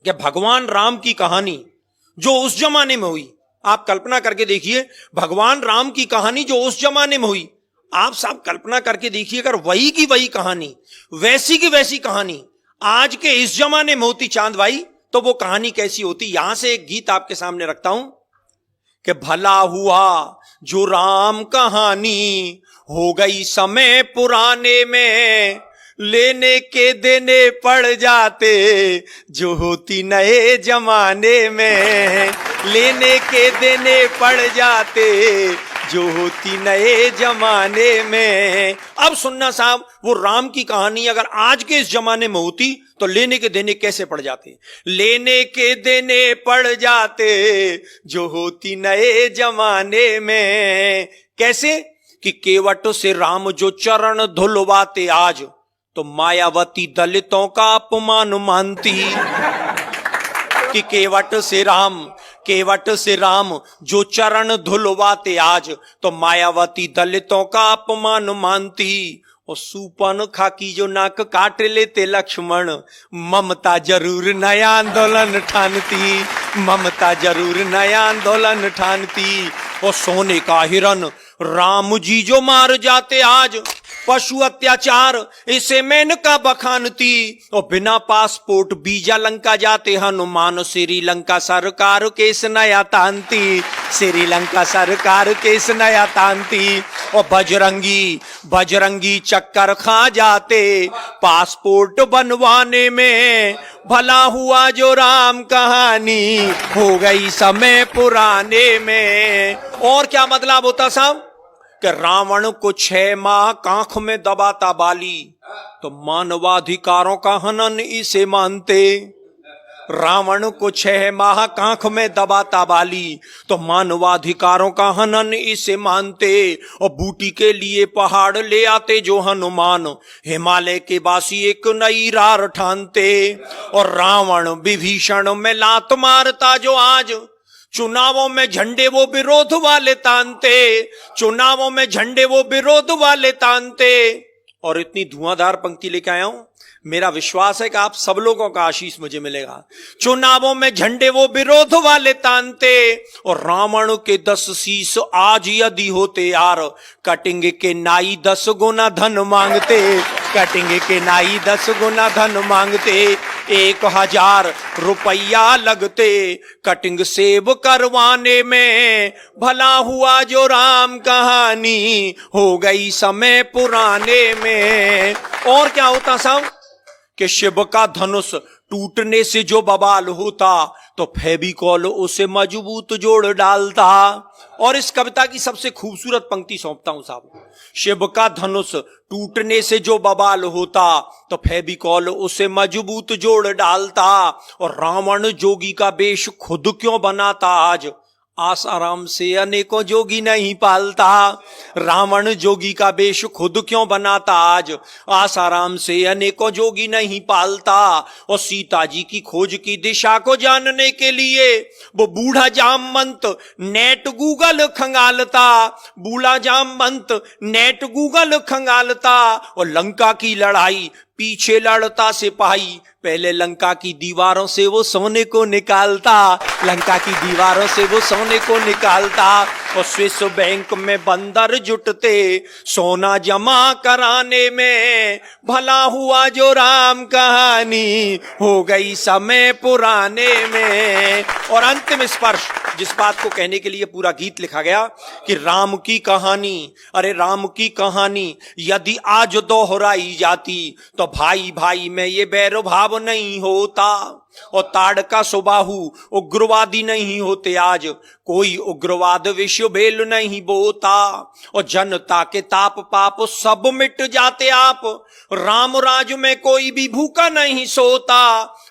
कि भगवान राम की कहानी जो उस जमाने में हुई, आप कल्पना करके देखिए, भगवान राम की कहानी जो उस जमाने में हुई, आप सब कल्पना करके देखिए, अगर वही की वही कहानी, वैसी की वैसी कहानी आज के इस जमाने में होती चांद भाई, तो वो कहानी कैसी होती। यहां से एक गीत आपके सामने रखता हूं कि भला हुआ जो राम कहानी हो गई समय पुराने में, लेने के देने पड़ जाते जो होती नए जमाने में, लेने के देने पड़ जाते जो होती नए जमाने में। अब सुनना साहब, वो राम की कहानी अगर आज के इस जमाने में होती तो लेने के देने कैसे पड़ जाते, लेने के देने पड़ जाते जो होती नए जमाने में। कैसे कि केवट से राम जो चरण धुलवाते आज, तो मायावती दलितों का अपमान मानती। कि केवट से राम जो चरण धुलवाते आज, तो मायावती दलितों का अपमान मानती। और सूपन खाकी जो नाक काट लेते लक्ष्मण, ममता जरूर नया आंदोलन ठानती, ममता जरूर नया आंदोलन ठानती। और सोने का हिरन राम जी जो मार जाते आज, पशु अत्याचार इसे मेनका बखानती। और बिना पासपोर्ट वीजा लंका जाते हनुमान, श्रीलंका सरकार केस नया तानती, श्रीलंका सरकार केस नया तानती। और बजरंगी चक्कर खा जाते पासपोर्ट बनवाने में, भला हुआ जो राम कहानी हो गई समय पुराने में। और क्या मतलब होता साहब कि रावण को 6 माह कांख में दबाता बाली, तो मानवाधिकारों का हनन इसे मानते। रावण को 6 माह कांख में दबाता बाली, तो मानवाधिकारों का हनन इसे मानते। और बूटी के लिए पहाड़ ले आते जो हनुमान, हिमालय के बासी एक नई रार ठानते। और रावण विभीषण में लात मारता जो आज, चुनावों में झंडे वो विरोध वाले तानते, चुनावों में झंडे वो विरोध वाले तानते। और इतनी धुआंधार पंक्ति लेके आया हूं, मेरा विश्वास है कि आप सब लोगों का आशीष मुझे मिलेगा। चुनावों में झंडे वो विरोध वाले तानते, और रावण के 10 शीश आज यदि होते यार, कटेंगे के नाई 10 गुना धन मांगते, कटेंगे के नाई 10 गुना धन मांगते। 1000 रुपया लगते कटिंग सेव करवाने में, भला हुआ जो राम कहानी हो गई समय पुराने में। और क्या होता साहब कि शिव का धनुष टूटने से जो बवाल होता, तो फेविकॉल उसे मजबूत जोड़ डालता। और इस कविता की सबसे खूबसूरत पंक्ति सौंपता हूं साहब, शिव का धनुष टूटने से जो बवाल होता, तो फेविकॉल उसे मजबूत जोड़ डालता। और रावण जोगी का वेश खुद क्यों बनाता आज, आसाराम से अनेकों जोगी नहीं पालता। रावण जोगी का वेश खुद क्यों बनाता आज, आसाराम से अनेकों जोगी नहीं पालता। और सीता जी की खोज की दिशा को जानने के लिए वो बूढ़ा जामवंत नेट गूगल खंगालता, बूढ़ा जामवंत नेट गूगल खंगालता। और लंका की लड़ाई पीछे लड़ता सिपाही, पहले लंका की दीवारों से वो सोने को निकालता, लंका की दीवारों से वो सोने को निकालता। और स्विस बैंक में बंदर जुटते सोना जमा कराने में, भला हुआ जो राम कहानी हो गई समय पुराने में। और अंतिम स्पर्श, जिस बात को कहने के लिए पूरा गीत लिखा गया कि राम की कहानी, अरे राम की कहानी यदि आज दोहराई जाती, तो भाई भाई में ये बैरभाव नहीं होता। और ताड़का सुबाहु उग्रवादी नहीं होते आज, कोई उग्रवाद विश्व भेल नहीं बोता। और जनता के ताप पाप सब मिट जाते आप, राम राज में कोई भी भूखा नहीं सोता।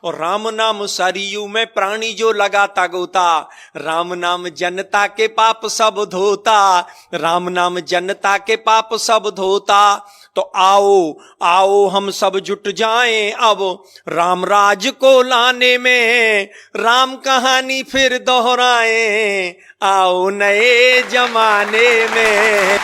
और राम नाम सरयू में प्राणी जो लगाता गोता, राम नाम जनता के पाप सब धोता, राम नाम जनता के पाप सब धोता। तो आओ आओ हम सब जुट जाएं अब राम राज को लाने में, राम कहानी फिर दोहराएं आओ नए जमाने में।